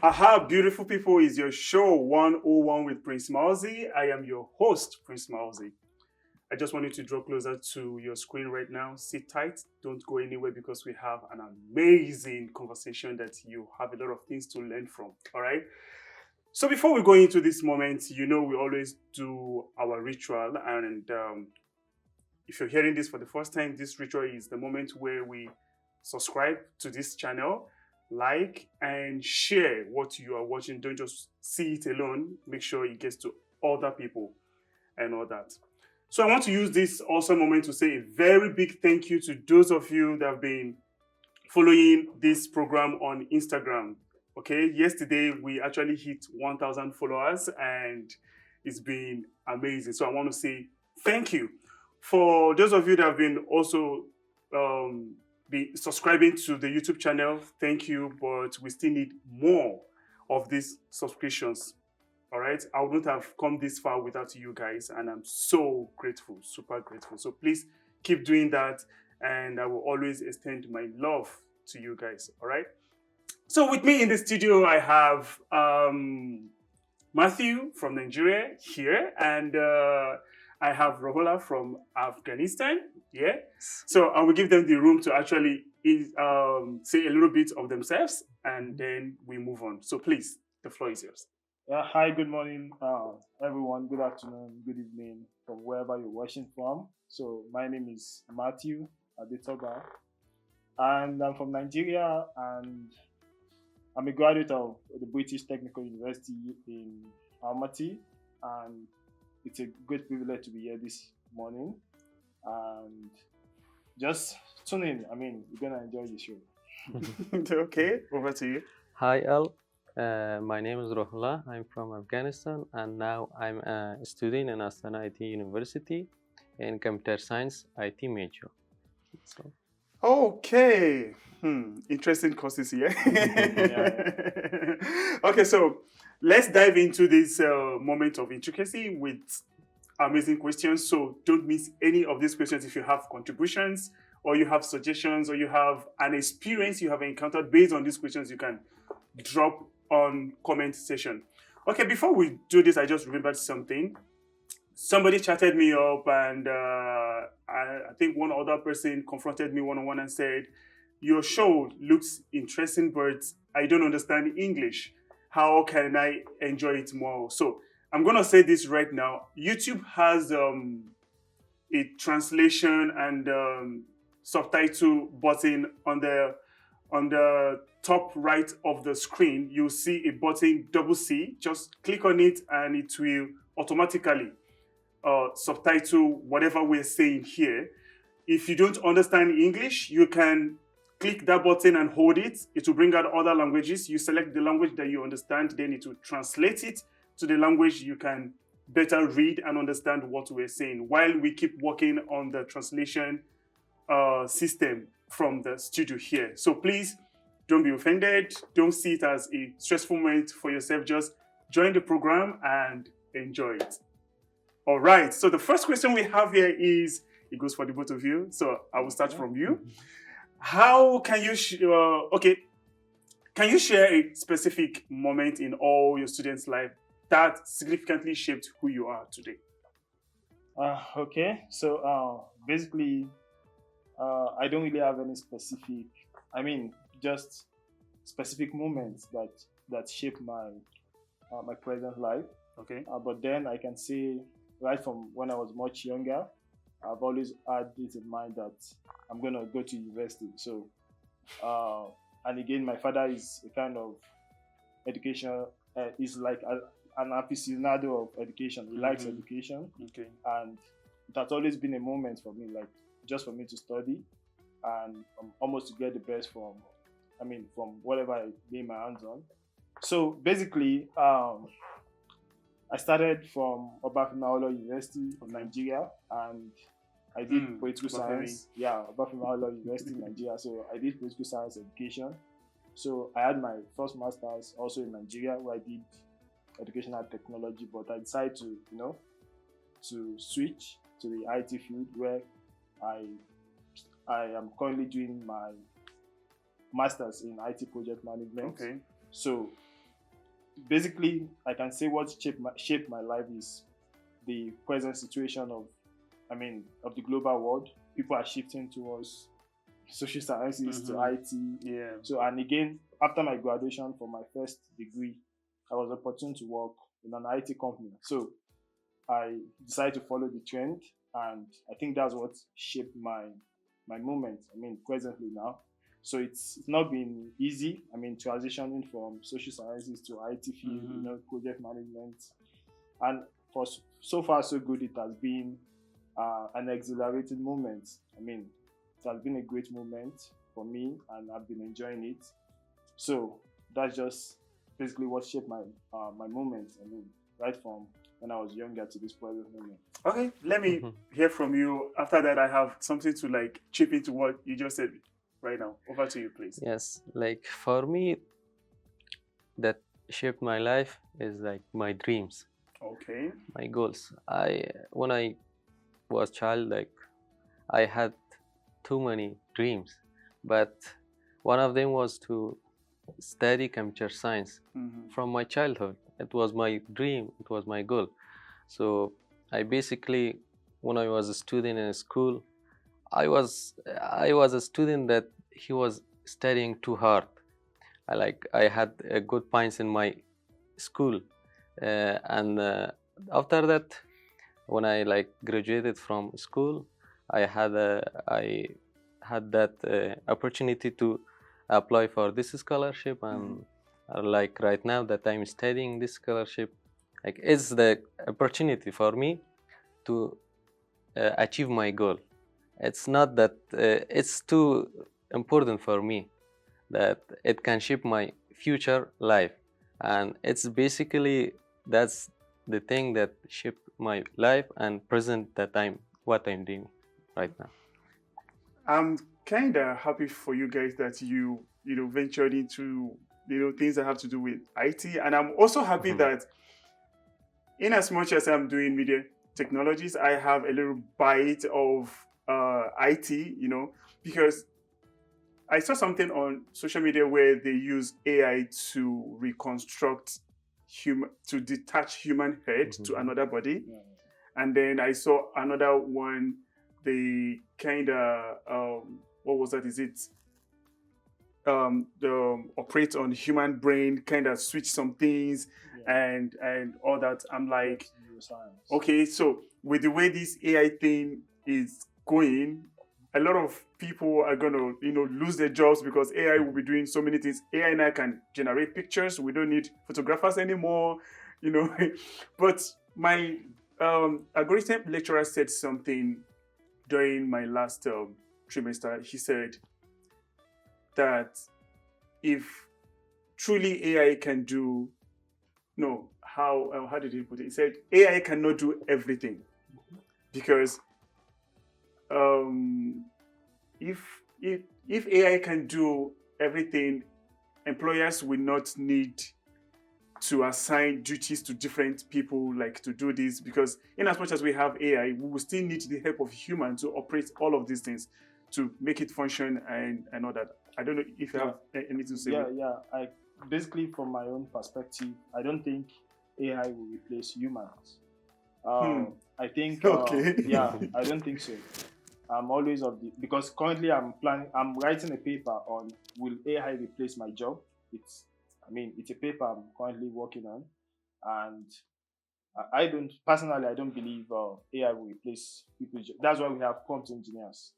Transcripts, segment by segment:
Aha, beautiful people, is your show 101 with Prince Mousy. I am your host, Prince Mousy. I just want you to draw closer to your screen right now. Sit tight, don't go anywhere because we have an amazing conversation that you have a lot of things to learn from. All right. So before we go into this moment, we always do our ritual. And if you're hearing this for the first time, this ritual is the moment where we subscribe to this channel, like and share what you are watching. Don't just see it alone. Make sure it gets to other people and all that. So I want to use this awesome moment to say a very big thank you to those of you that have been following this program on Instagram. Okay, yesterday we actually hit 1,000 followers and it's been amazing. So I want to say thank you. For those of you that have been also be subscribing to the YouTube channel, thank you, but we still need more of these subscriptions. All right, I wouldn't have come this far without you guys, and I'm so grateful, super grateful. So please keep doing that, and I will always extend my love to you guys. All right. So with me in the studio, I have Matthew from Nigeria here, and I have Rohollah from Afghanistan. Yeah. So I will give them the room to actually say a little bit of themselves, and then we move on. So please, the floor is yours. Hi, good morning, everyone. Good afternoon, good evening, from wherever you're watching from. So, my name is Matthew Adetoba, and I'm from Nigeria, and I'm a graduate of the British Technical University in Almaty, and it's a great privilege to be here this morning. And just tune in. We're gonna enjoy the show. Okay, over to you. Hi all, my name is Rohollah. I'm from Afghanistan and now I'm a student in Astana IT University in computer science IT major. So, Okay. Interesting courses here. Okay, so let's dive into this moment of intricacy with amazing questions. So don't miss any of these questions. If you have contributions or you have suggestions or you have an experience you have encountered based on these questions, you can drop on comment section. Okay, before we do this, I just remembered something. Somebody chatted me up, and I think one other person confronted me one on one and said, "Your show looks interesting, but I don't understand English. How can I enjoy it more?" So I'm gonna say this right now. YouTube has a translation and subtitle button on the top right of the screen. You'll see a button double C. Just click on it, and it will automatically subtitle whatever we're saying here. If you don't understand English, you can click that button and hold it. It will bring out other languages. You select the language that you understand, then it will translate it to the language you can better read and understand what we're saying while we keep working on the translation system from the studio here. So please don't be offended. Don't see it as a stressful moment for yourself. Just join the program and enjoy it. All right. So the first question we have here is, it goes for the both of you. So I will start from you. How can you, can you share a specific moment in all your students' life that significantly shaped who you are today? Okay, so basically, I don't really have any specific. Just specific moments that shape my present life. Okay. But then I can say, right from when I was much younger, I've always had this in mind that I'm gonna go to university. So, and again, my father is a kind of education. Is like an aficionado of education. He likes education. Okay. And it has always been a moment for me, like just for me to study and almost to get the best from whatever I lay my hands on. So basically, I started from Obafemi University of Nigeria, and I did political science. Yeah, Obafemi University in Nigeria. So I did political science education. So I had my first master's also in Nigeria, where I did educational technology, but I decided to switch to the IT field, where I am currently doing my master's in IT project management. Okay. So basically, I can say what shaped my life is the present situation of, of the global world. People are shifting towards social sciences to IT. Yeah. So, and again, after my graduation from my first degree, I was opportune to work in an IT company. So, I decided to follow the trend, and I think that's what shaped my movement. Presently now. So it's not been easy. Transitioning from social sciences to IT field, project management, and for so far so good. It has been an exhilarating moment. It has been a great moment for me, and I've been enjoying it. So that's just basically what shaped my moment. Right from when I was younger to this present moment. Okay, let me hear from you. After that, I have something to like chip into what you just said right now. Over to you, please. Yes, like for me, that shaped my life is like my dreams, Okay. my goals. When I was child, like I had too many dreams, but one of them was to study computer science. From my childhood. It was my dream, it was my goal. So I basically, when I was a student in school, I was a student that he was studying too hard. I had good points in my school, and after that, when I graduated from school, I had that opportunity to apply for this scholarship, and like right now that I'm studying this scholarship, like it's the opportunity for me to achieve my goal. It's not that it's too important for me that it can shape my future life, and it's basically that's the thing that shaped my life and present that what I'm doing right now. I'm kind of happy for you guys that you ventured into things that have to do with IT, and I'm also happy that in as much as I'm doing media technologies, I have a little bite of IT, because I saw something on social media where they use AI to reconstruct to detach human head to another body. And then I saw another one, they kind of, what was that? Is it the operate on human brain, kind of switch some things and all that. I'm like, okay, so with the way this AI thing is going, a lot of people are gonna lose their jobs because AI will be doing so many things. AI now can generate pictures. We don't need photographers anymore, But my algorithm lecturer said something during my last trimester. He said that if truly AI can do, no, how did he put it? He said AI cannot do everything because if AI can do everything, employers will not need to assign duties to different people like to do this, because in as much as we have AI, we will still need the help of human to operate all of these things to make it function and all that. I don't know if you have anything to say. I basically, from my own perspective, I don't think AI will replace humans. I think Okay. I don't think so. I'm always because currently I'm writing a paper on will AI replace my job. It's a paper I'm currently working on, and I don't believe AI will replace people's jobs. That's why we have prompt engineers.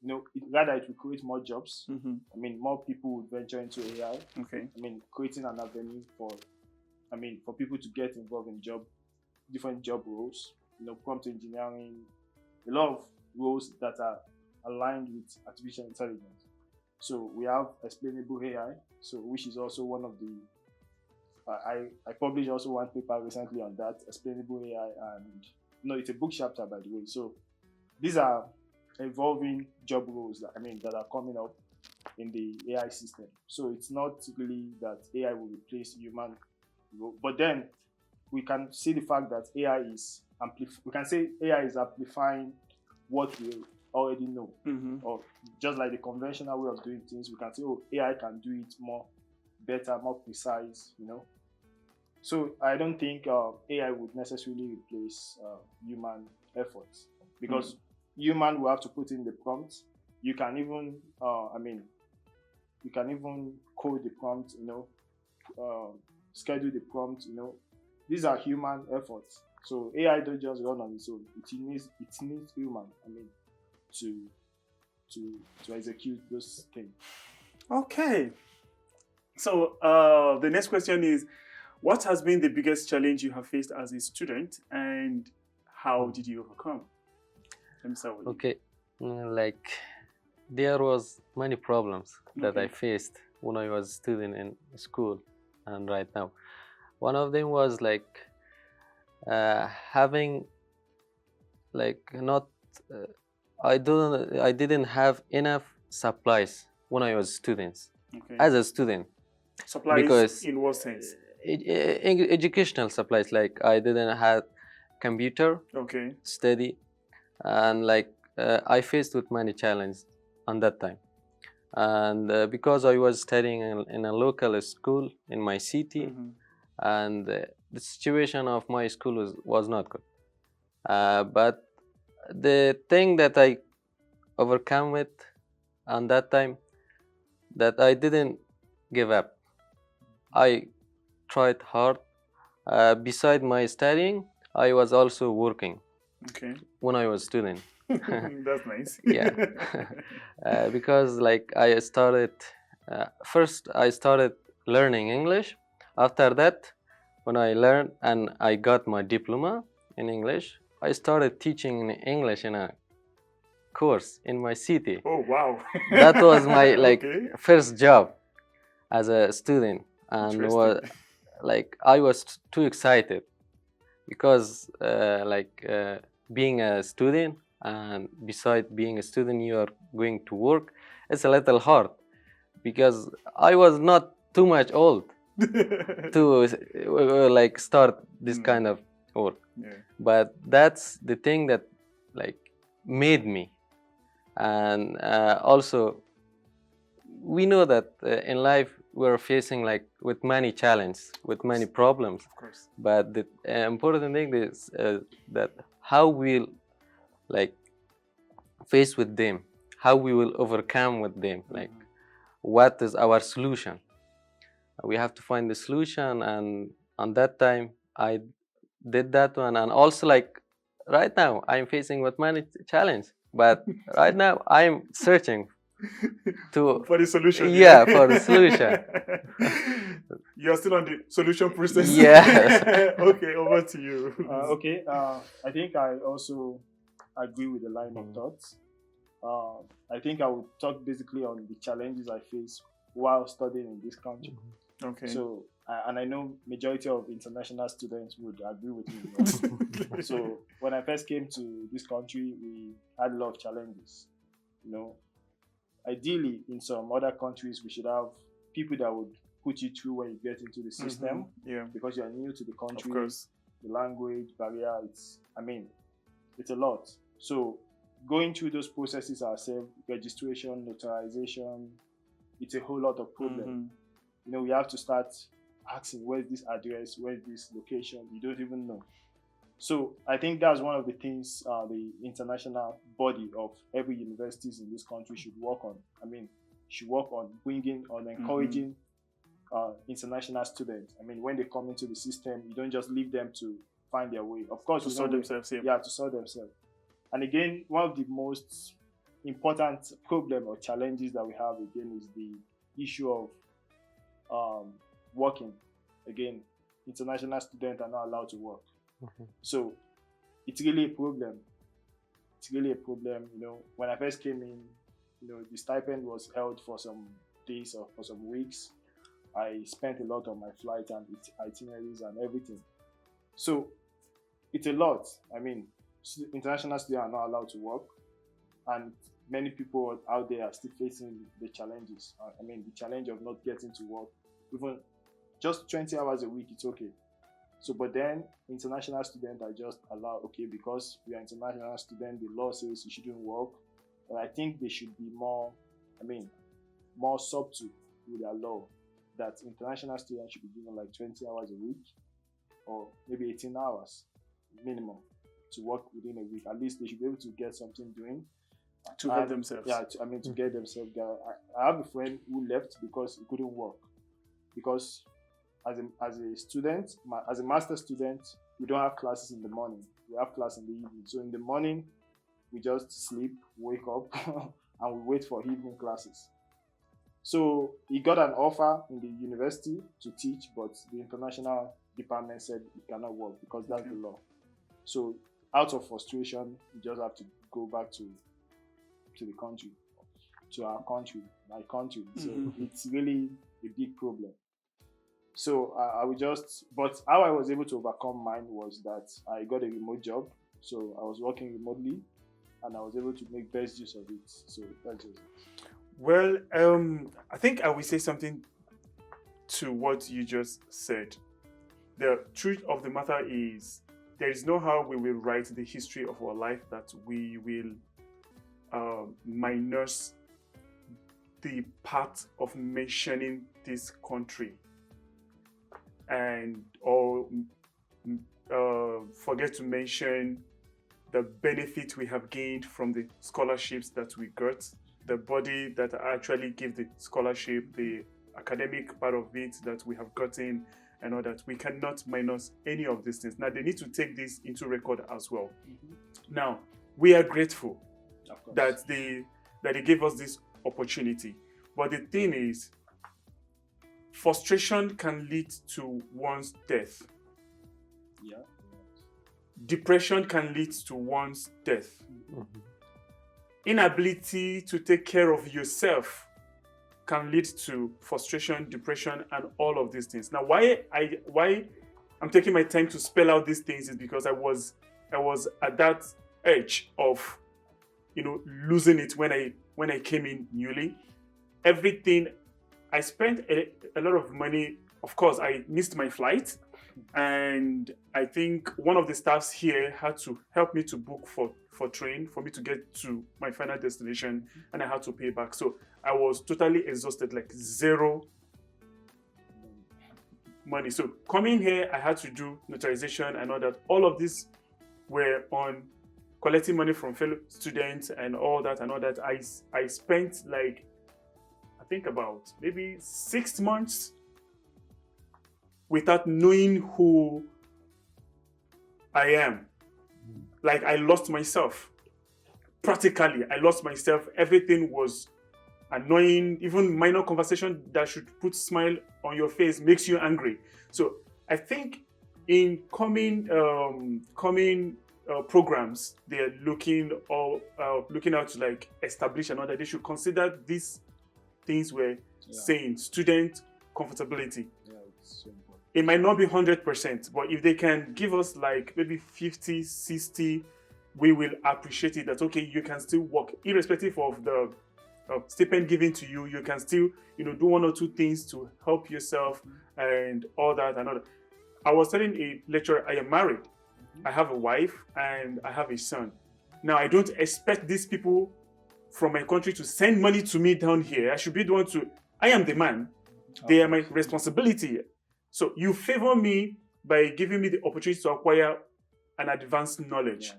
Rather it will create more jobs. More people would venture into AI. Okay. Creating an avenue for people to get involved in different job roles. Prompt engineering, a lot of roles that are aligned with artificial intelligence. So we have explainable AI, which is also one of the I published also one paper recently on that, explainable AI, and it's a book chapter, by the way. So these are evolving job roles that are coming up in the AI system. So it's not really that AI will replace human role, but then we can see the fact that we can say AI is amplifying what we already know, or just like the conventional way of doing things. We can say, AI can do it more better, more precise, So I don't think AI would necessarily replace human efforts, because human will have to put in the prompts. You can even, you can even code the prompt, schedule the prompt. These are human efforts. So AI don't just run on its own. It needs human. To to execute those things. Okay. So the next question is, what has been the biggest challenge you have faced as a student, and how did you overcome? Let me start with you. Okay, like there was many problems that I Okay. faced when I was student in school and right now. One of them was like having like not uh, I didn't have enough supplies when I was students Okay. as a student, Supplies because in what sense? educational supplies, like I didn't have computer Okay. study, and like I faced with many challenges on that time. And because I was studying in a local school in my city, and the situation of my school was not good, but the thing that I overcome it on that time, that I didn't give up. I tried hard. Beside my studying, I was also working Okay. when I was student. That's nice. Yeah, because like I started first, I started learning English. After that, when I learned and I got my diploma in English, I started teaching in English in a course in my city. Oh wow. That was my like Okay. first job as a student, and was Interesting. like I was too excited, because being a student, and beside being a student you are going to work, it's a little hard, because I was not too much old to like start this kind of work. Yeah. But that's the thing that like made me. And also we know that in life we're facing like with many challenges, with many problems, Of course. but the important thing is that how we'll like face with them, how we will overcome with them, like what is our solution. We have to find the solution, and on that time I did that one. And also like right now I'm facing with many challenge, but right now I'm searching to For the solution. yeah, for the solution. You're still on the solution process. Yes. Okay, over to you. Okay, I think I also agree with the line of thoughts. I think I would talk basically on the challenges I face while studying in this country. Okay. So, and I know majority of international students would agree with me. So, when I first came to this country, we had a lot of challenges. Ideally, in some other countries, we should have people that would put you through when you get into the system, Yeah. because you are new to the country. Of course. The language barrier, it's a lot. So going through those processes ourselves, registration, notarization, it's a whole lot of problem. We have to start asking, where's this address, where's this location? You don't even know. So I think that's one of the things the international body of every universities in this country should work on. Should work on bringing, on encouraging international students. When they come into the system, you don't just leave them to find their way. Of course, To sort themselves. yeah, to sort themselves. And again, one of the most important problem or challenges that we have again is the issue of working. Again, international students are not allowed to work. So it's really a problem. It's really a problem. When I first came in, the stipend was held for some days or for some weeks. I spent a lot on my flight and its itineraries and everything. So it's a lot. International students are not allowed to work, and many people out there are still facing the challenges. The challenge of not getting to work, even just 20 hours a week, it's okay. So, but then international students are just allowed, okay, because we are international students, the law says you shouldn't work. But I think they should be more subtle with their law, that international students should be given like 20 hours a week. or maybe 18 hours minimum to work within a week. At least they should be able to get something doing to help themselves. Yeah, to get themselves there. I have a friend who left because he couldn't work. Because as a student, as a master student, we don't have classes in the morning. We have class in the evening. So in the morning, we just sleep, wake up, and we wait for evening classes. So he got an offer in the university to teach, but the international department said he cannot work because that's the law. So out of frustration, we just have to go back to the country, to our country, my country. So it's really a big problem. So I would just, but how I was able to overcome mine was that I got a remote job. So I was working remotely and I was able to make best use of it. So that's just it. Well, I think I will say something to what you just said. The truth of the matter is there is no how we will write the history of our life that we will minus the part of mentioning this country and or forget to mention the benefit we have gained from the scholarships that we got, the body that actually gave the scholarship, the academic part of it that we have gotten, and all that. We cannot minus any of these things. Now, they need to take this into record as well. Now, we are grateful that they gave us this opportunity. But the thing is, frustration can lead to one's death. Yeah. Depression can lead to one's death. Inability to take care of yourself can lead to frustration, depression, and all of these things. Now, why I'm taking my time to spell out these things is because I was at that edge of, losing it when I came in newly. Everything, I spent a lot of money. Of course, I missed my flight, and I think one of the staffs here had to help me to book for train for me to get to my final destination, and I had to pay back. So I was totally exhausted, like zero money. So coming here, I had to do notarization and all that. All of this were on collecting money from fellow students and all that. I spent like, I think about maybe 6 months without knowing who I am. Like, I lost myself. Practically, I lost myself. Everything was annoying. Even minor conversation that should put smile on your face makes you angry. So I think in coming programs, they're looking out to like establish another. They should consider these things we're saying: student comfortability. Yeah, it's so important. It might not be 100%, but if they can give us like maybe 50, 60, we will appreciate it. That okay, you can still work irrespective of the stipend given to you. You can still do one or two things to help yourself and all that and all that. I was telling a lecturer, I am married. I have a wife and I have a son. Now, I don't expect these people from my country to send money to me down here. I should be the one I am the man. They are my responsibility. So you favor me by giving me the opportunity to acquire an advanced knowledge.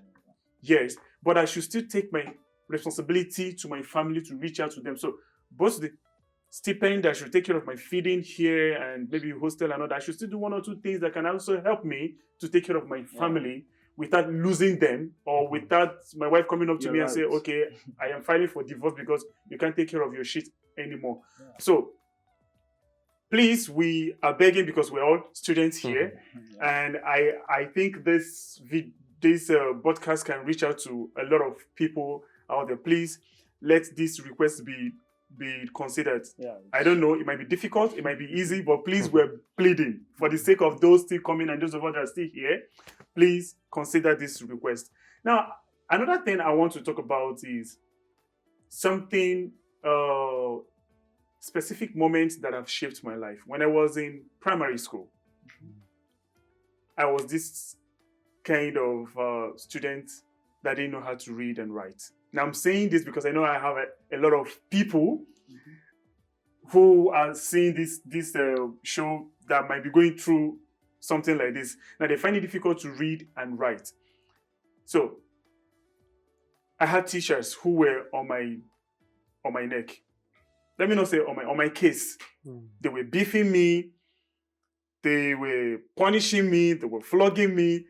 Yes, but I should still take my responsibility to my family to reach out to them. So both the stipend, I should take care of my feeding here and maybe hostel and all that. I should still do one or two things that can also help me to take care of my family without losing them, or without my wife coming up to me and say, okay, I am filing for divorce because you can't take care of your shit anymore. So please, we are begging because we're all students here. And I think this podcast can reach out to a lot of people out there. Please let this request be considered. I don't know, it might be difficult, it might be easy, but please, we're pleading for the sake of those still coming and those of us that are still here. Please consider this request. Now, another thing I want to talk about is something specific moments that have shaped my life. When I was in primary school, I was this kind of student that didn't know how to read and write. Now, I'm saying this because I know I have a lot of people who are seeing this show that might be going through something like this. Now they find it difficult to read and write. So I had teachers who were on my neck. Let me not say on my case. They were beefing me, they were punishing me, they were flogging me.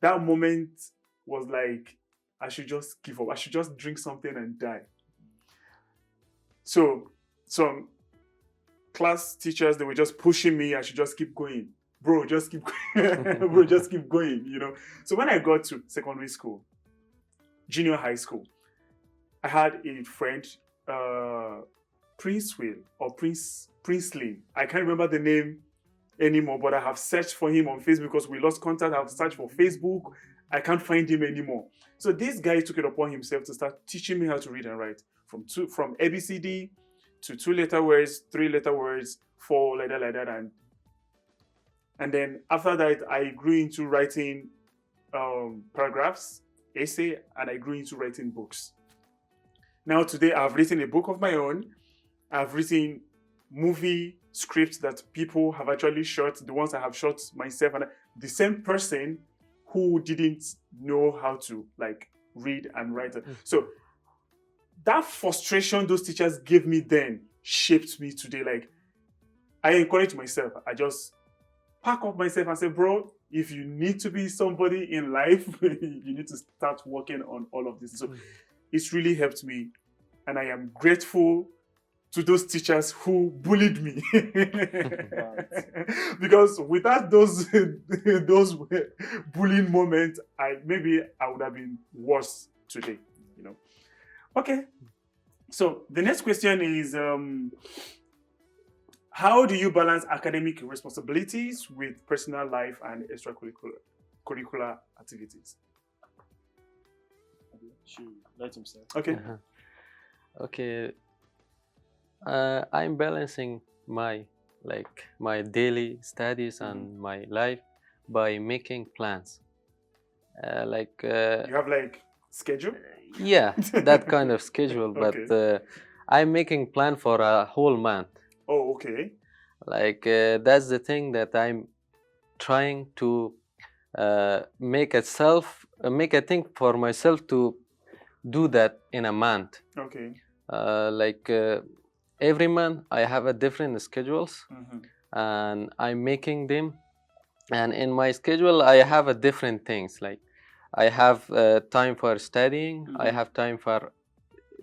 That moment was like, I should just give up. I should just drink something and die. So some class teachers, they were just pushing me. I should just keep going. Bro, just keep going. Bro, just keep going, you know. So when I got to secondary school, junior high school, I had a friend, Prince Will or Princely. I can't remember the name anymore, but I have searched for him on Facebook because we lost contact. I've searched for Facebook. I can't find him anymore. So this guy took it upon himself to start teaching me how to read and write from ABCD to 2-letter words, 3-letter words, 4 like that, and then after that I grew into writing paragraphs, essay, and I grew into writing books. Now today I've written a book of my own. I've written movie scripts that people have actually shot, the ones I have shot myself, and the same person who didn't know how to like read and write. So that frustration those teachers gave me then shaped me today. Like I encourage myself. I just pack up myself and say, bro, if you need to be somebody in life, you need to start working on all of this. So it's really helped me, and I am grateful to those teachers who bullied me. Because without those bullying moments, I would have been worse today, you know. Okay. So the next question is, how do you balance academic responsibilities with personal life and extracurricular activities? Sure, let him say. Okay. Okay. I'm balancing my daily studies and my life by making plans. You have like schedule? Yeah, that kind of schedule. Okay. But I'm making plan for a whole month. Oh, okay. That's the thing that I'm trying to make a thing for myself to do that in a month. Okay. Every month I have a different schedules, and I'm making them. And in my schedule, I have a different things. Like I have time for studying. I have time for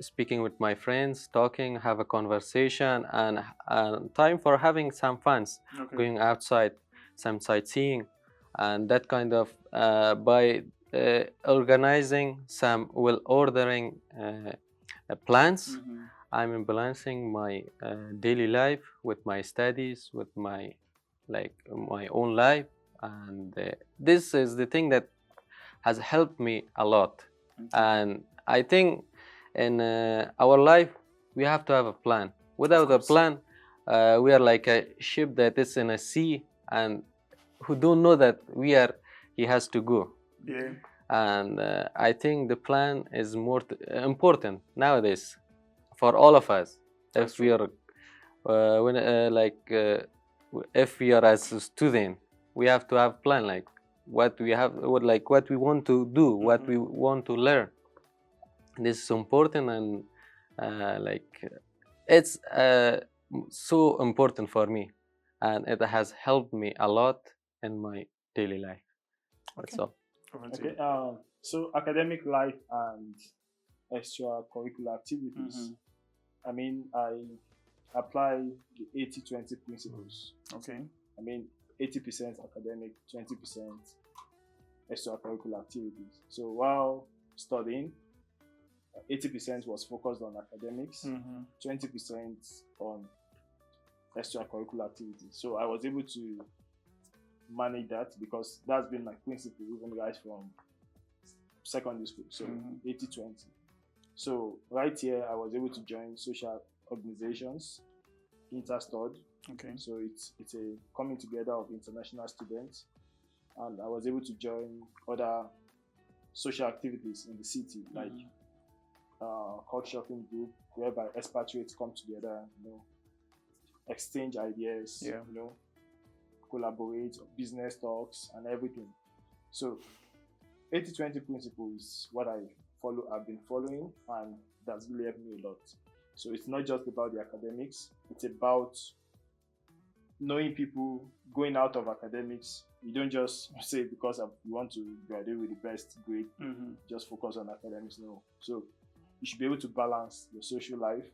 speaking with my friends, talking, have a conversation, and time for having some funs, going outside, some sightseeing, and that kind of by organizing some ordering plans. I'm balancing my daily life with my studies, with my own life, and this is the thing that has helped me a lot. And I think in our life we have to have a plan. Without a plan, we are like a ship that is in a sea and who don't know that he has to go. Yeah. And I think the plan is more important nowadays for all of us. If we are if we are as a student, we have to have plan, like what we want to do, what we want to learn. This is important, and it's so important for me, and it has helped me a lot in my daily life. That's all. Okay. So academic life and extracurricular activities. I mean, I apply the 80-20 principles. Okay. I mean, 80% academic, 20% extracurricular activities. So while studying, 80% was focused on academics, 20% on extracurricular activities. So I was able to manage that because that's been my principle even right from secondary school. So 80-20. So right here, I was able to join social organizations, Interstud. Okay. So it's a coming together of international students, and I was able to join other social activities in the city, like couchsurfing group, whereby expatriates come together, exchange ideas, collaborate, business talks, and everything. So 80-20 principle is what I've been following, and that's really helped me a lot. So it's not just about the academics, it's about knowing people, going out of academics. You don't just say because you want to graduate with the best grade, just focus on academics. No. So you should be able to balance your social life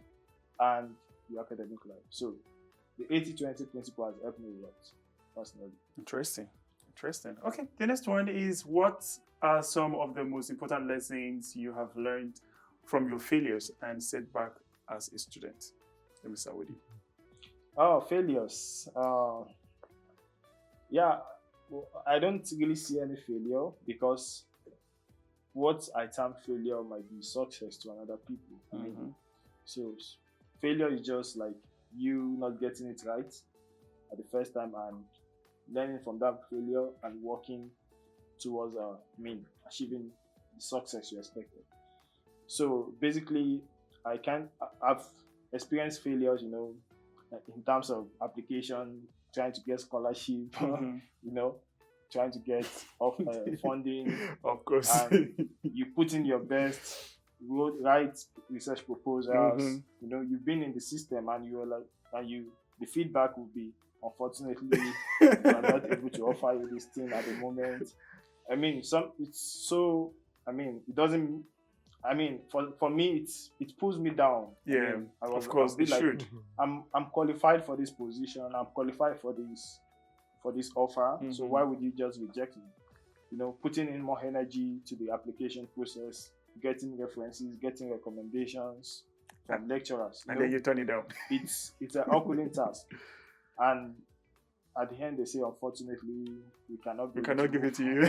and your academic life. So the 80-20 principle has helped me a lot, personally. Interesting. Okay, the next one is, what are some of the most important lessons you have learned from your failures and setback as a student? Let me start with you. Oh, failures. Yeah, well, I don't really see any failure, because what I term failure might be success to another people. I mean, so failure is just like you not getting it right at the first time, and learning from that failure and working towards achieving the success you expected. So basically, I've experienced failures, in terms of application, trying to get scholarship, trying to get funding. Of course. And you put in your best, write research proposals. You've been in the system, and the feedback will be, unfortunately, we are not able to offer you this thing at the moment. I mean, it doesn't. I mean, for me, it pulls me down. Yeah, of course, it like, should. I'm qualified for this position. I'm qualified for this offer. So why would you just reject me? Putting in more energy to the application process, getting references, getting recommendations from lecturers. And then you turn it down. It's an Herculean task, and at the end they say, unfortunately, we cannot give it to you.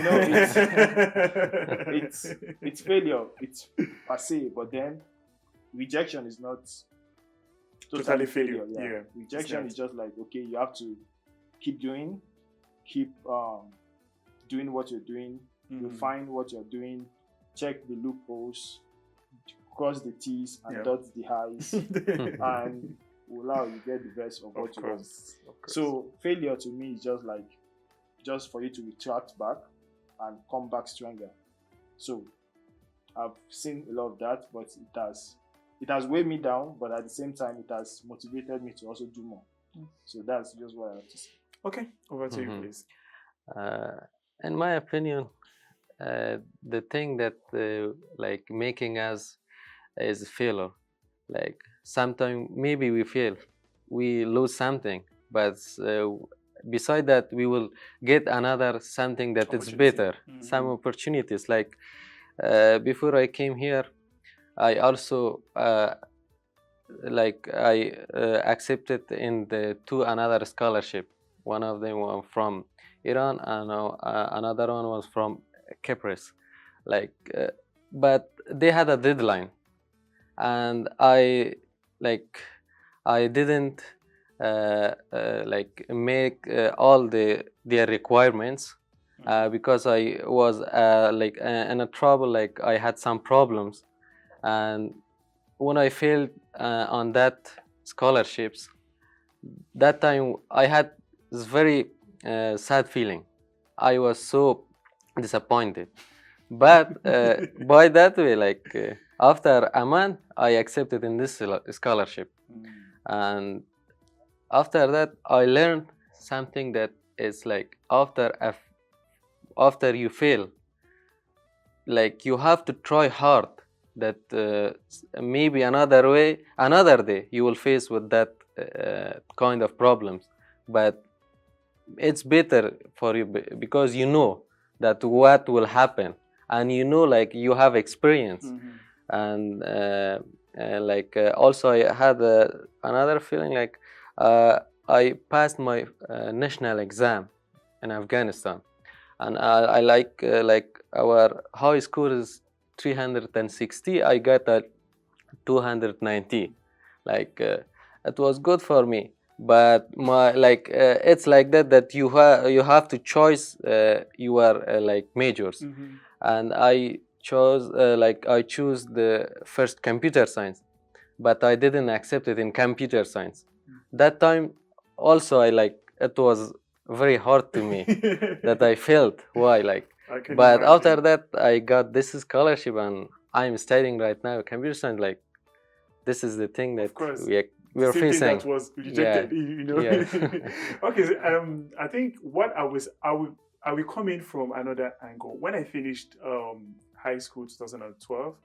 It's failure. It's per se, but then rejection is not totally failure. Yeah. Rejection is just like, okay, you have to keep doing what you're doing, refine what you're doing, check the loopholes, cross the T's and dot the I's, and allow you get the best of what you want. So failure to me is just for you to retract back and come back stronger. So I've seen a lot of that, but it has weighed me down, but at the same time it has motivated me to also do more. So that's just what I have to say. Okay, over to you, please. In my opinion, the thing that like making us is a failure. Like sometimes maybe we fail, we lose something, but beside that we will get another something that is better. Some opportunities. Like before I came here, I also accepted in the two another scholarship. One of them was from Iran, and another one was from Cyprus. But they had a deadline, and I didn't make all their requirements because I was in a trouble. Like I had some problems, and when I failed on that scholarships, that time I had this very sad feeling. I was so disappointed, but by that way, after a month, I accepted in this scholarship, and after that, I learned something that is like after you fail, like you have to try hard. That maybe another day you will face with that kind of problems, but it's better for you because you know that what will happen, and like you have experience. And also I had another feeling like I passed my national exam in Afghanistan, and I like our high score is 360. I got a 290. It was good for me, but my it's like that you have to choose your majors, and I chose I choose the first computer science, but I didn't accept it in computer science. That time also it was very hard to me that I felt why like. I can But after imagine. that, I got this scholarship, and I'm studying right now computer science. Like this is the thing Of that course, the we're same thing facing. that was Yeah, rejected. You know. yeah. Okay. So, I think what I will come in from another angle. When I finished high school 2012,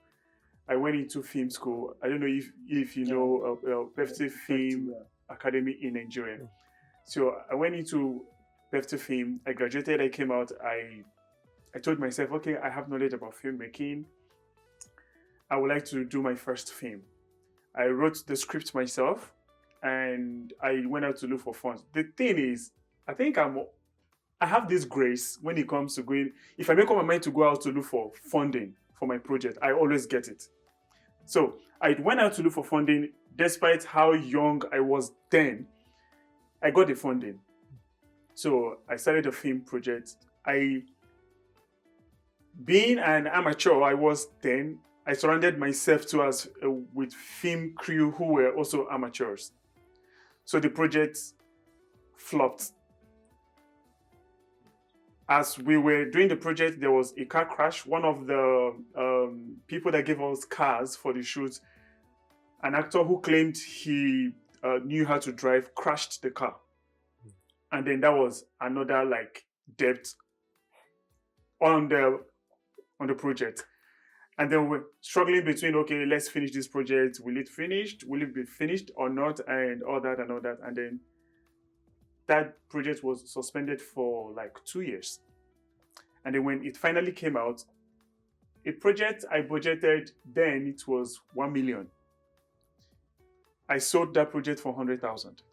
I went into film school. I don't know if you Yeah. know Pefti Effective, Film yeah. Academy in Nigeria. So I went into Pefti Film. I graduated. I came out. I told myself, okay, I have knowledge about filmmaking. I would like to do my first film. I wrote the script myself, and I went out to look for funds. The thing is, I think I have this grace when it comes to going. If I make up my mind to go out to look for funding for my project, I always get it. So I went out to look for funding, despite how young I was then. I got the funding. So I started a film project. Being an amateur, I was then. I surrounded myself to us with film crew who were also amateurs. So the project flopped. As we were doing the project, there was a car crash. One of the people that gave us cars for the shoot, an actor who claimed he knew how to drive, crashed the car. And then that was another like debt on the project. And then we're struggling between, okay, let's finish this project. Will it finished? Will it be finished or not? And all that and all that. And then that project was suspended for like 2 years. And then when it finally came out, a project I budgeted then, it was 1 million. I sold that project for 100,000.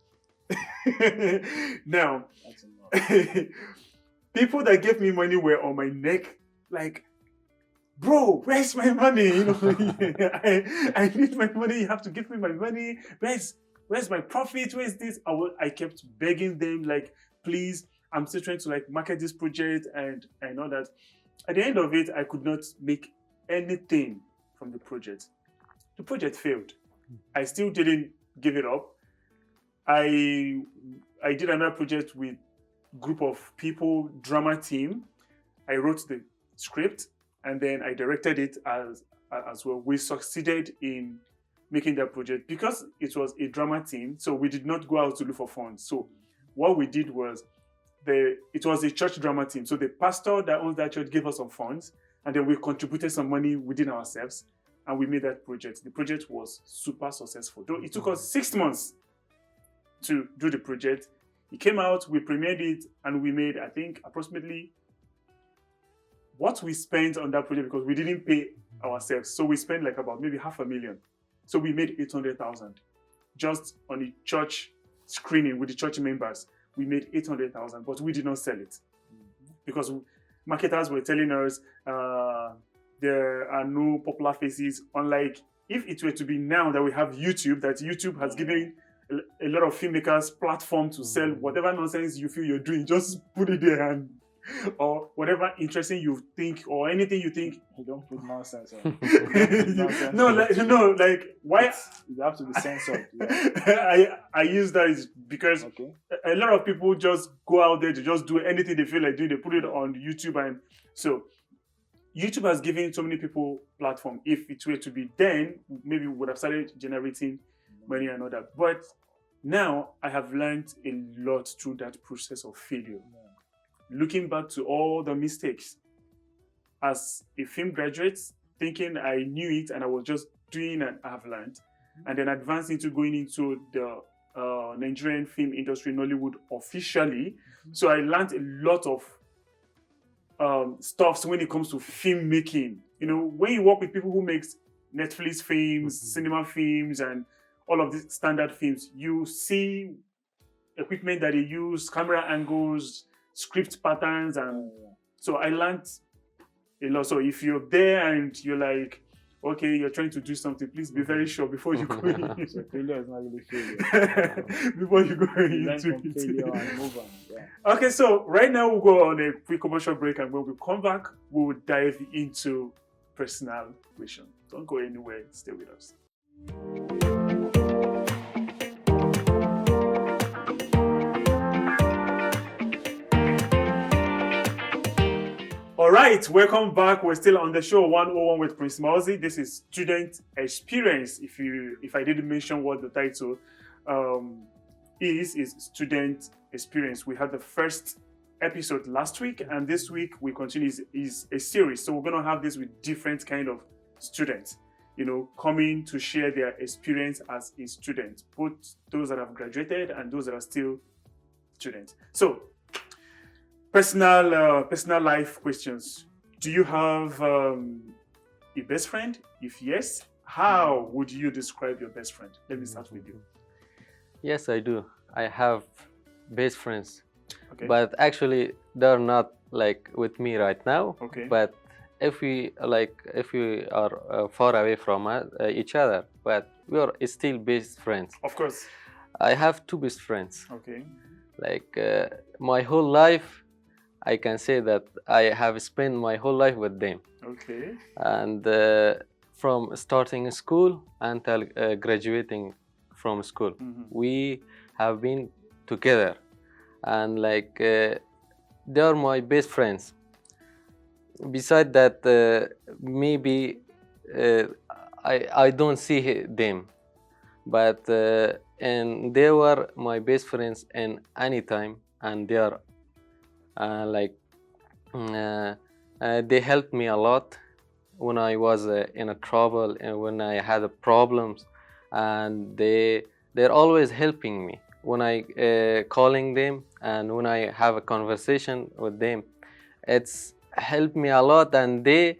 Now, That's enough. people that gave me money were on my neck, like, bro, where's my money? You know, I need my money. You have to give me my money. Where's my profit? Where's this? I kept begging them, like, please, I'm still trying to like market this project and all that. At the end of it, I could not make anything from the project. The project failed. I still didn't give it up. I did another project with group of people, drama team. I wrote the script and then I directed it as well. We succeeded in making that project because it was a drama team. So we did not go out to look for funds. So what we did was it was a church drama team. So the pastor that owns that church gave us some funds, and then we contributed some money within ourselves, and we made that project. The project was super successful. Though it took us 6 months to do the project. It came out, we premiered it, and we made, I think, approximately what we spent on that project because we didn't pay ourselves. So we spent like about maybe 500,000. So we made 800,000 just on the church screening with the church members. We made 800,000, but we did not sell it because marketers were telling us there are no popular faces. Unlike if it were to be now that we have YouTube, that YouTube has given a lot of filmmakers platform to sell whatever nonsense you feel you're doing. Just put it there and or whatever interesting you think or anything you think. You don't put nonsense on. Like why You have to be censored. I use that is because Okay. a lot of people just go out there to just do anything they feel like doing. They put it on YouTube, and so YouTube has given so many people platform. If it were to be then, maybe we would have started generating money and all that. But now I have learned a lot through that process of failure. Looking back to all the mistakes as a film graduate, thinking I knew it and I was just doing and I have learned, and then advancing to going into the Nigerian film industry, Nollywood officially. So I learned a lot of stuffs when it comes to filmmaking. You know, when you work with people who makes Netflix films, cinema films, and all of these standard films, you see equipment that they use, camera angles, script patterns, and so I learned a lot. So if you're there and you're like, okay, you're trying to do something, please be very sure before you go in. So failure is not really failure. Before you go You learn into from it. failure and move on. Yeah. Okay, so right now we'll go on a quick commercial break, and when we come back, we will dive into personal question. Don't go anywhere, stay with us. All right, welcome back. We're still on the show 101 with Prince Mousy. This is Student Experience. If I didn't mention what the title um, is Student Experience. We had the first episode last week, and this week we continue is a series. So we're gonna have this with different kind of students, coming to share their experience as a student, both those that have graduated and those that are still students. So personal life questions. Do you have a best friend? If yes, how would you describe your best friend? Let me start with you. Yes, I do. I have best friends, Okay. but actually they're not like with me right now. Okay. But if we are far away from each other, but we are still best friends. Of course. I have two best friends. Okay. Like my whole life, I can say that I have spent my whole life with them. Okay. And from starting school until graduating from school, we have been together, and like they are my best friends. Besides that, maybe I don't see them, but and they were my best friends in any time, and they are they helped me a lot when I was in a trouble and when I had problems, and they're always helping me when I calling them, and when I have a conversation with them. It's helped me a lot, and they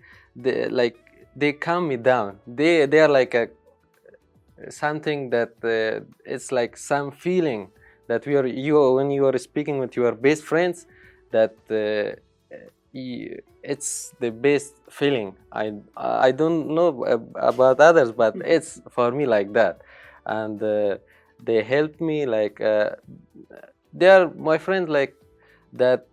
calm me down. They are like a something that it's like some feeling that when you are speaking with your best friends, that it's the best feeling. I don't know about others, but it's for me like that. And they help me, like they are my friends, like that.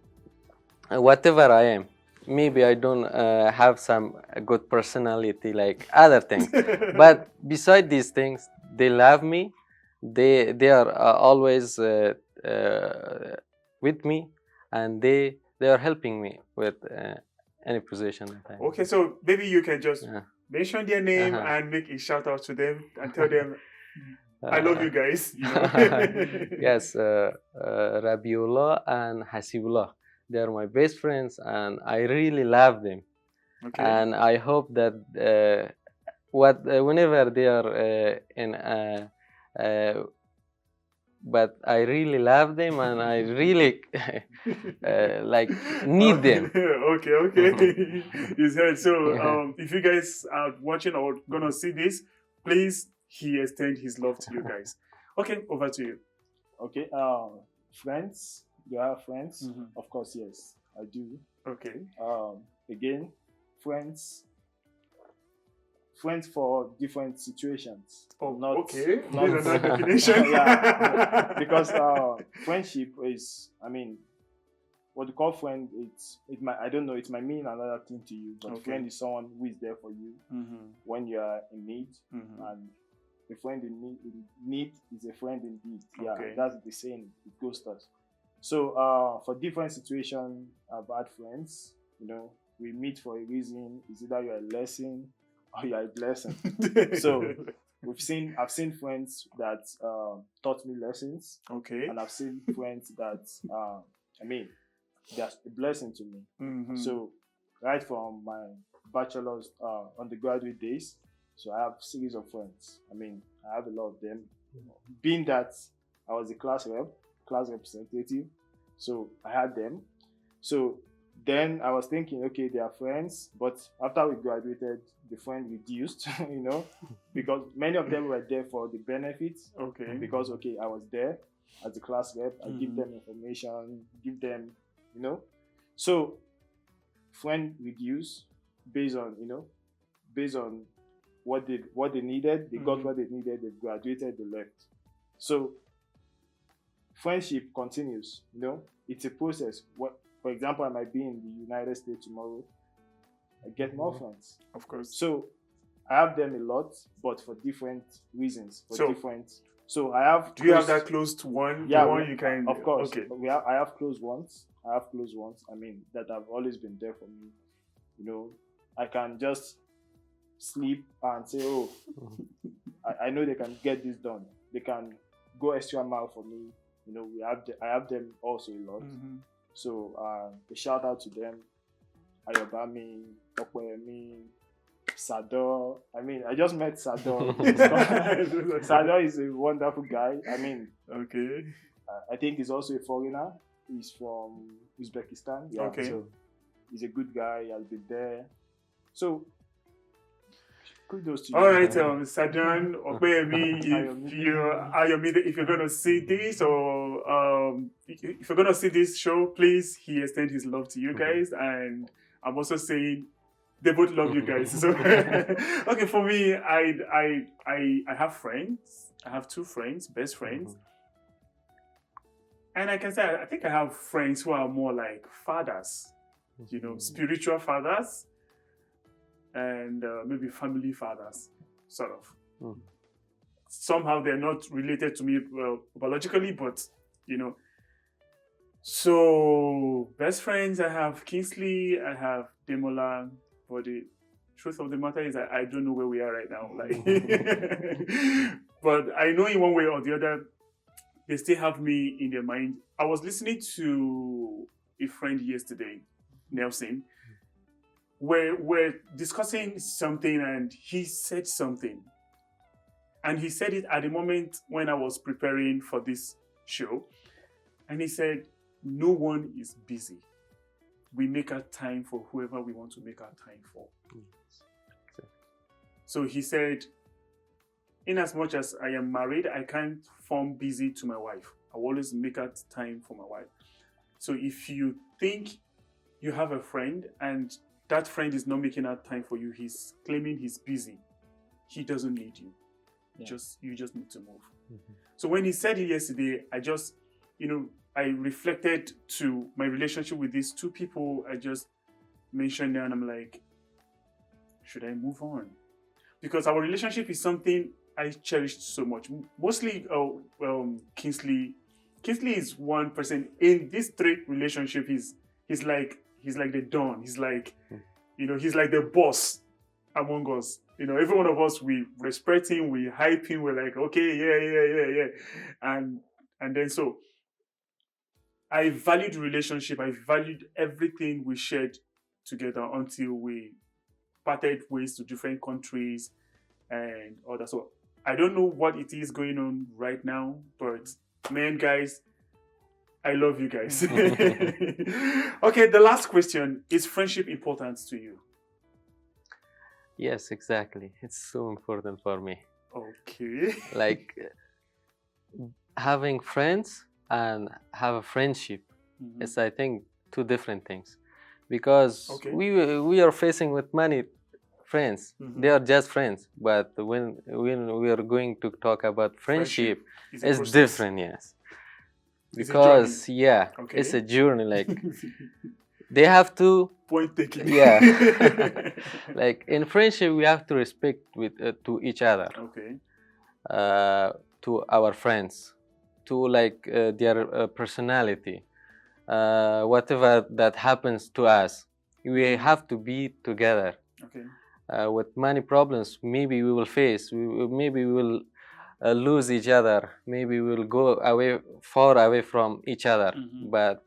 Whatever I am, maybe I don't have some good personality like other things, but beside these things, they love me. They are always with me, and they are helping me with any position that I'm in. Okay, so maybe you can just mention their name Uh-huh. and make a shout out to them and tell them, I love you guys. Yes, Rabiullah and Hasibullah. They are my best friends, and I really love them. Okay. And I hope that whenever they are but I really love them, and I really like need them. Okay. You said so. If you guys are watching or gonna see this, please he extend his love to you guys. Okay, over to you. Okay. Friends. Do I have friends? Of course, yes, I do. Okay. Again, friends for different situations. Oh, not okay. not These are not definition. yeah, because friendship is, I mean, what you call friend, it might, I don't know, it might mean another thing to you, but friend is someone who is there for you when you are in need, and a friend in need is a friend indeed. Yeah, that's the saying. It goes thus. So for different situations, I've had friends. We meet for a reason. It's either you're a lesson or you're a blessing. So I've seen friends that taught me lessons. Okay. And I've seen friends that they're a blessing to me. So right from my bachelor's undergraduate days, so I have a series of friends. I have a lot of them. Being that I was a class representative, so I had them. So then I was thinking, okay, they are friends, but after we graduated, the friend reduced, because many of them were there for the benefits. Okay. Because I was there as a class rep, I give them information, give them, So friend reduced based on what they needed. They got what they needed. They graduated. They left. So friendship continues. It's a process. For example, I might be in the United States tomorrow. I get more friends. Of course. So I have them a lot, but for different reasons. So I have. Do you have that close to one? Yeah, the one you can. Of course. Okay. I have close ones. That have always been there for me You know, I can just sleep and say, oh, I know they can get this done. They can go extra mile for me. You know, I have them also a lot. Mhm. So a shout out to them. Ayobami, Okwemi, Sador. I mean, I just met Sador. Sador is a wonderful guy. I mean, Okay. I think he's also a foreigner. He's from Uzbekistan. Yeah, Okay. so he's a good guy. He has been there. So kudos to you. All right, Sadan Opeyemi, if you're gonna see this or if you're gonna see this show, please he extend his love to you guys, and I'm also saying they both love you guys. So okay, for me, I have friends. I have two friends, best friends, and I can say I think I have friends who are more like fathers, you know, spiritual fathers. And maybe family fathers, sort of. Somehow they're not related to me biologically, but you know. So best friends, I have Kingsley, I have Demola, but the truth of the matter is I don't know where we are right now. Like, but I know in one way or the other, they still have me in their mind. I was listening to a friend yesterday, Nelson. We're discussing something and he said something. And he said it at the moment when I was preparing for this show. And he said, no one is busy. We make our time for whoever we want to make our time for. So he said, in as much as I am married, I can't form busy to my wife. I always make out time for my wife. So if you think you have a friend and that friend is not making out time for you, he's claiming he's busy, he doesn't need you. Yeah. You just need to move. So when he said it yesterday, I just, I reflected to my relationship with these two people I just mentioned there, and I'm like, should I move on? Because our relationship is something I cherished so much. Mostly Kingsley is one person in this three relationship. He's like the don. He's like, he's like the boss among us. Every one of us, we respect him, we hype him, we're like, okay, yeah. And then so I valued the relationship, I valued everything we shared together until we parted ways to different countries and all that. So I don't know what it is going on right now, but man, guys, I love you guys. Okay, the last question, is friendship important to you? Yes, exactly. It's so important for me. Okay. Like having friends and have a friendship is, I think, two different things, because we are facing with many friends. They are just friends, but when we are going to talk about friendship it's different. Yes, because it's a journey. Like they have to point taking. Yeah. Like in friendship we have to respect with to each other, to our friends, to like their personality, whatever that happens to us, we have to be together. With many problems maybe we will face, maybe we will lose each other, maybe we will go far away from each other, but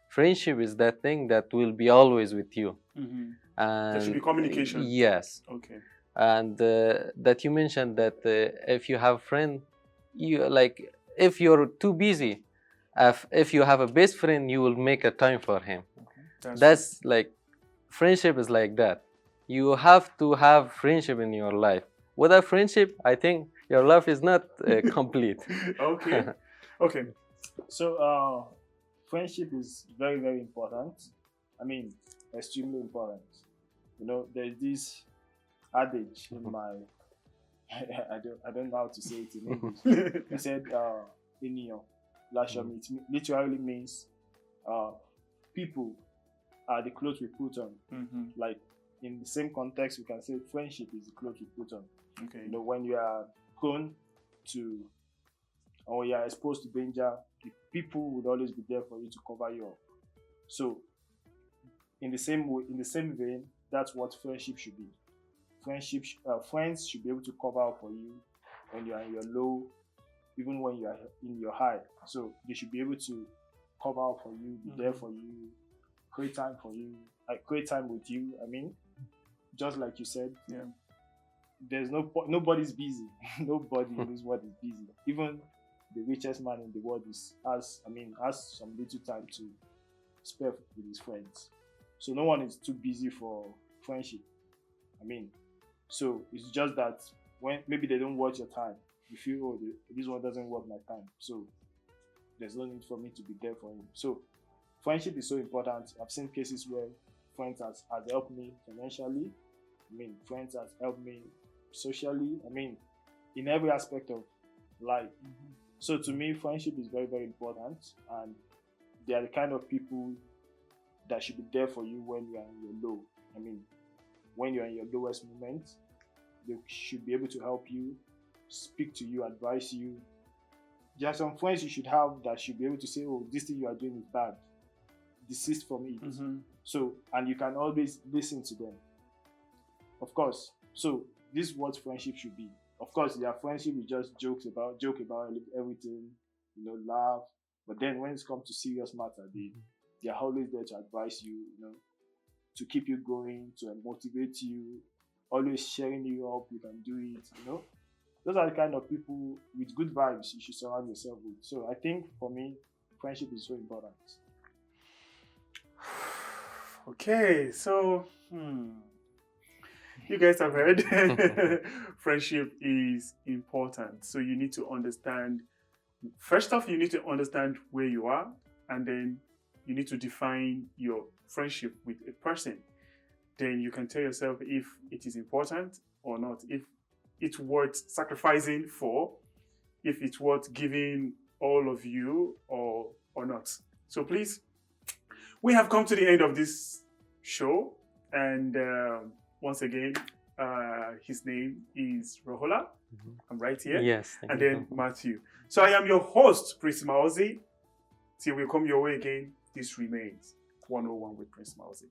friendship is that thing that will be always with you. And there should be communication. Yes. And that you mentioned that if you have a friend, you like, if you're too busy, if you have a best friend, you will make a time for him. That's like, friendship is like that. You have to have friendship in your life. Without friendship, I think your life is not complete. Okay. So friendship is very, very important. I mean, extremely important. There's this adage in my I don't know how to say it in English. They said "Eniyan lashomi." It literally means people are the clothes we put on. Like in the same context, we can say friendship is the clothes we put on. When you are prone to, or you are exposed to danger, the people would always be there for you to cover you up. So in the same way, in the same vein, that's what friendship should be. Friends should be able to cover up for you when you are in your low, even when you are in your high. So they should be able to cover up for you, be there for you, create time for you, like create time with you. I mean, just like you said, Yeah. there's nobody's busy. Nobody in this world is busy. Even the richest man in the world has some little time to spare with his friends. So no one is too busy for friendship. I mean, so it's just that when maybe they don't watch your time, you feel, oh, this one doesn't work my time, so there's no need for me to be there for him. So friendship is so important. I've seen cases where friends has helped me financially. I mean, friends has helped me socially. I mean, in every aspect of life. So to me, friendship is very, very important, and they are the kind of people that should be there for you when you are in your low. I mean, when you're in your lowest moment, they should be able to help you, speak to you, advise you. There are some friends you should have that should be able to say, oh, this thing you are doing is bad. Desist from it. So, and you can always listen to them. Of course. So, this is what friendship should be. Of course, there are friendship you just joke about everything, laugh. But then when it comes to serious matter, they are always there to advise you, to keep you going, to motivate you, always sharing you up, you can do it. Those are the kind of people with good vibes you should surround yourself with. So I think for me, friendship is so important. Okay, so you guys have heard friendship is important. So you need to understand, first off, you need to understand where you are, and then you need to define your friendship with a person. Then you can tell yourself if it is important or not, if it's worth sacrificing for, if it's worth giving all of you or not. So please, we have come to the end of this show, and once again, his name is Rohollah. I'm right here. Yes. And then Matthew. So I am your host, Prince Mauzi. Till we come your way again, this remains 101 with Prince Mauzi.